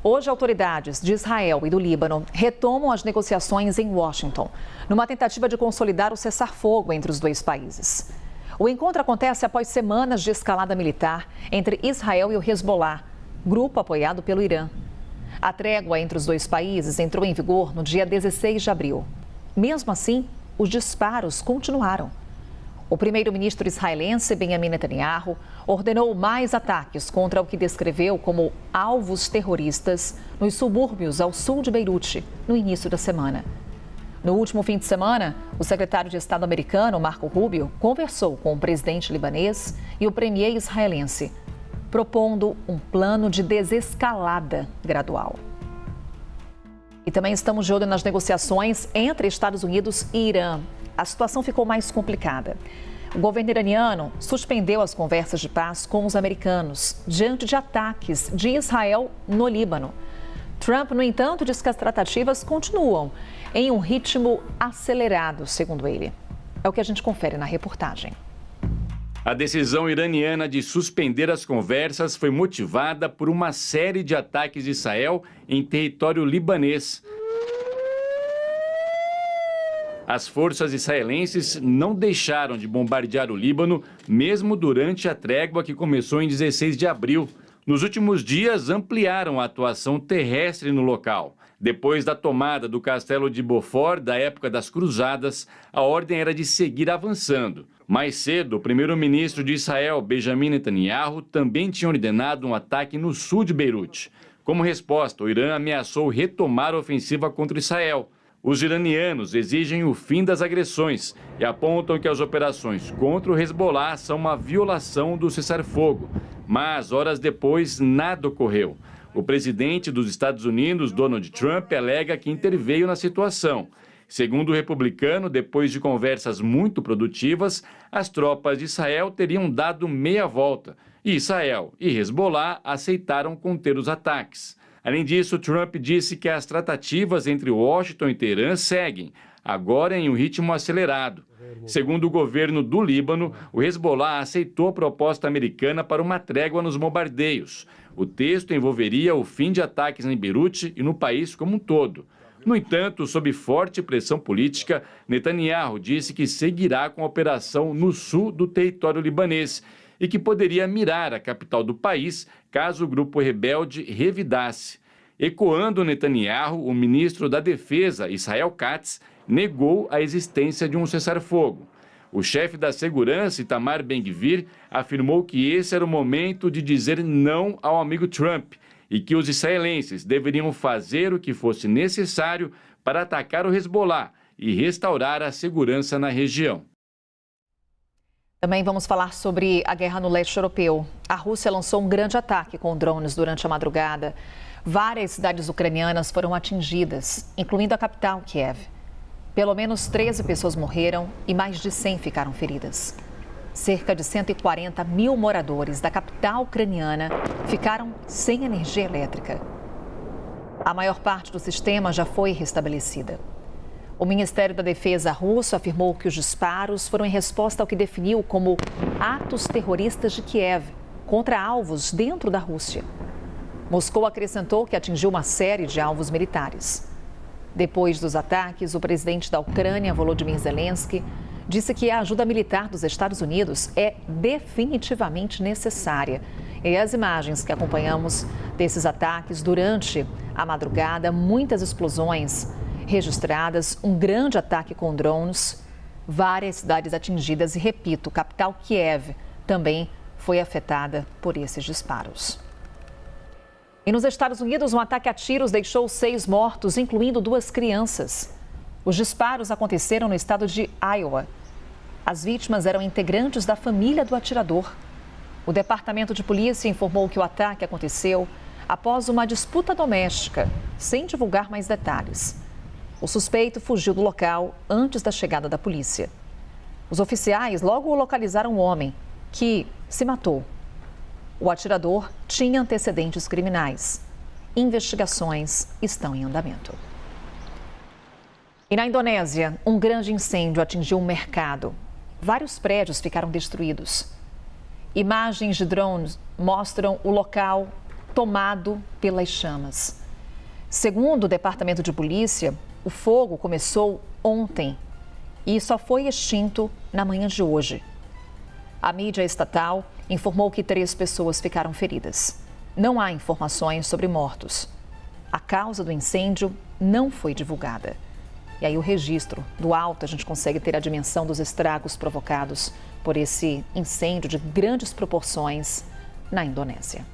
Hoje, autoridades de Israel e do Líbano retomam as negociações em Washington, numa tentativa de consolidar o cessar-fogo entre os dois países. O encontro acontece após semanas de escalada militar entre Israel e o Hezbollah, grupo apoiado pelo Irã. A trégua entre os dois países entrou em vigor no dia 16 de abril. Mesmo assim, os disparos continuaram. O primeiro-ministro israelense Benjamin Netanyahu ordenou mais ataques contra o que descreveu como alvos terroristas nos subúrbios ao sul de Beirute, no início da semana. No último fim de semana, o secretário de Estado americano, Marco Rubio, conversou com o presidente libanês e o premier israelense, propondo um plano de desescalada gradual. E também estamos de olho nas negociações entre Estados Unidos e Irã. A situação ficou mais complicada. O governo iraniano suspendeu as conversas de paz com os americanos diante de ataques de Israel no Líbano. Trump, no entanto, diz que as tratativas continuam em um ritmo acelerado, segundo ele. É o que a gente confere na reportagem. A decisão iraniana de suspender as conversas foi motivada por uma série de ataques de Israel em território libanês. As forças israelenses não deixaram de bombardear o Líbano, mesmo durante a trégua que começou em 16 de abril. Nos últimos dias, ampliaram a atuação terrestre no local. Depois da tomada do castelo de Beaufort, da época das Cruzadas, a ordem era de seguir avançando. Mais cedo, o primeiro-ministro de Israel, Benjamin Netanyahu, também tinha ordenado um ataque no sul de Beirute. Como resposta, o Irã ameaçou retomar a ofensiva contra Israel. Os iranianos exigem o fim das agressões e apontam que as operações contra o Hezbollah são uma violação do cessar-fogo. Mas, horas depois, nada ocorreu. O presidente dos Estados Unidos, Donald Trump, alega que interveio na situação. Segundo o republicano, depois de conversas muito produtivas, as tropas de Israel teriam dado meia volta e Israel e Hezbollah aceitaram conter os ataques. Além disso, Trump disse que as tratativas entre Washington e Teherã seguem, agora em um ritmo acelerado. Segundo o governo do Líbano, o Hezbollah aceitou a proposta americana para uma trégua nos bombardeios. O texto envolveria o fim de ataques em Beirute e no país como um todo. No entanto, sob forte pressão política, Netanyahu disse que seguirá com a operação no sul do território libanês e que poderia mirar a capital do país caso o grupo rebelde revidasse. Ecoando Netanyahu, o ministro da Defesa, Israel Katz, negou a existência de um cessar-fogo. O chefe da segurança, Itamar Ben-Gvir, afirmou que esse era o momento de dizer não ao amigo Trump e que os israelenses deveriam fazer o que fosse necessário para atacar o Hezbollah e restaurar a segurança na região. Também vamos falar sobre a guerra no leste europeu. A Rússia lançou um grande ataque com drones durante a madrugada. Várias cidades ucranianas foram atingidas, incluindo a capital, Kiev. Pelo menos 13 pessoas morreram e mais de 100 ficaram feridas. Cerca de 140 mil moradores da capital ucraniana ficaram sem energia elétrica. A maior parte do sistema já foi restabelecida. O Ministério da Defesa russo afirmou que os disparos foram em resposta ao que definiu como atos terroristas de Kiev contra alvos dentro da Rússia. Moscou acrescentou que atingiu uma série de alvos militares. Depois dos ataques, o presidente da Ucrânia, Volodymyr Zelensky, disse que a ajuda militar dos Estados Unidos é definitivamente necessária. E as imagens que acompanhamos desses ataques durante a madrugada, muitas explosões registradas, um grande ataque com drones, várias cidades atingidas e, repito, capital Kiev também foi afetada por esses disparos. E nos Estados Unidos, um ataque a tiros deixou 6 mortos, incluindo 2 crianças. Os disparos aconteceram no estado de Iowa. As vítimas eram integrantes da família do atirador. O Departamento de Polícia informou que o ataque aconteceu após uma disputa doméstica, sem divulgar mais detalhes. O suspeito fugiu do local antes da chegada da polícia. Os oficiais logo localizaram o homem, que se matou. O atirador tinha antecedentes criminais. Investigações estão em andamento. E na Indonésia, um grande incêndio atingiu um mercado. Vários prédios ficaram destruídos. Imagens de drones mostram o local tomado pelas chamas. Segundo o Departamento de Polícia, o fogo começou ontem e só foi extinto na manhã de hoje. A mídia estatal informou que 3 pessoas ficaram feridas. Não há informações sobre mortos. A causa do incêndio não foi divulgada. E aí o registro do alto, a gente consegue ter a dimensão dos estragos provocados por esse incêndio de grandes proporções na Indonésia.